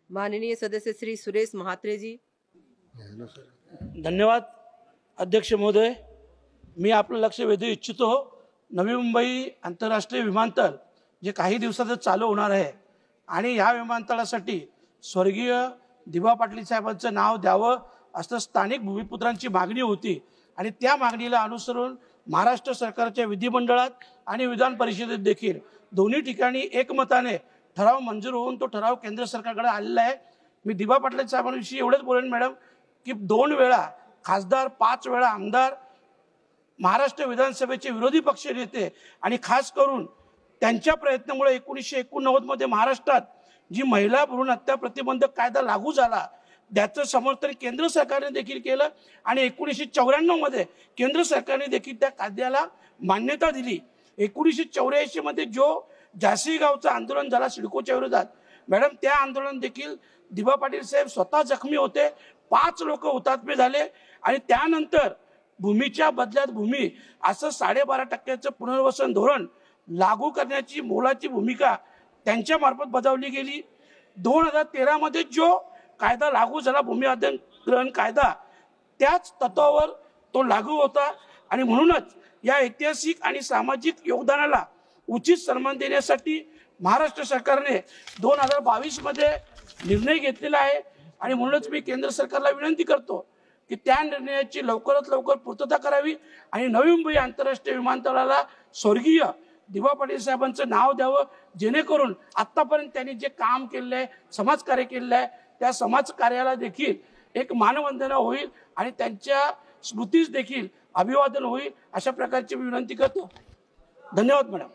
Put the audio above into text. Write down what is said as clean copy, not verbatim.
माननीय सदस्य श्री सुरेश महात्रे जी। धन्यवाद अध्यक्ष महोदय। मी आपलं लक्ष वेधू इच्छितो, नवी मुंबई आंतरराष्ट्रीय विमानतळ जे काही दिवसातच चालू होणार आहे आणि या विमानतळासाठी स्वर्गीय दिबा पाटील साहेबांचं नाव द्यावं असं स्थानिक भूमिपुत्रांची मागणी होती आणि त्या मागणीला अनुसरून महाराष्ट्र सरकारच्या विधिमंडळात आणि विधान परिषदेत देखील दोन्ही ठिकाणी एकमताने ठराव मंजूर होऊन तो ठराव केंद्र सरकारकडे आलेला आहे। मी दिबा पाटील साहेबांविषयी एवढंच बोलेन मॅडम की 2 वेळा खासदार, 5 वेळा आमदार, महाराष्ट्र विधानसभेचे विरोधी पक्ष नेते आणि खास करून त्यांच्या प्रयत्नामुळे 1989 मध्ये महाराष्ट्रात जी महिला भ्रूण हत्या प्रतिबंधक कायदा लागू झाला त्याचं समर्थन केंद्र सरकारने देखील केलं आणि 1994 मध्ये केंद्र सरकारने देखील त्या कायद्याला मान्यता दिली। 1984 मध्ये जो झाशी गावचं आंदोलन झाला सिडकोच्या विरोधात मॅडम, त्या आंदोलन देखील दिबा पाटील साहेब स्वतः जखमी होते, 5 लोक हुतात्मे झाले आणि त्यानंतर भूमीच्या बदल्यात भूमी असं 12.5% पुनर्वसन धोरण लागू करण्याची मोलाची भूमिका त्यांच्या मार्फत बजावली गेली। 2013 मध्ये जो कायदा लागू झाला भूमी अधिग्रहण कायदा, त्याच तत्वावर तो लागू होता आणि म्हणूनच या ऐतिहासिक आणि सामाजिक योगदानाला उचित सन्मान देण्यासाठी महाराष्ट्र सरकारने 2022 मध्ये निर्णय घेतलेला आहे आणि म्हणूनच मी केंद्र सरकारला विनंती करतो की त्या निर्णयाची लवकरात लवकर पूर्तता करावी आणि नवी मुंबई आंतरराष्ट्रीय विमानतळाला स्वर्गीय दिबा पाटील साहेबांचं नाव द्यावं, जेणेकरून आतापर्यंत त्यांनी जे काम केलेलं आहे, समाजकार्य केलेलं आहे, त्या समाजकार्याला देखील एक मानवंदना होईल आणि त्यांच्या स्मृतीस देखील अभिवादन होईल, अशा प्रकारची विनंती करतो। धन्यवाद मॅडम।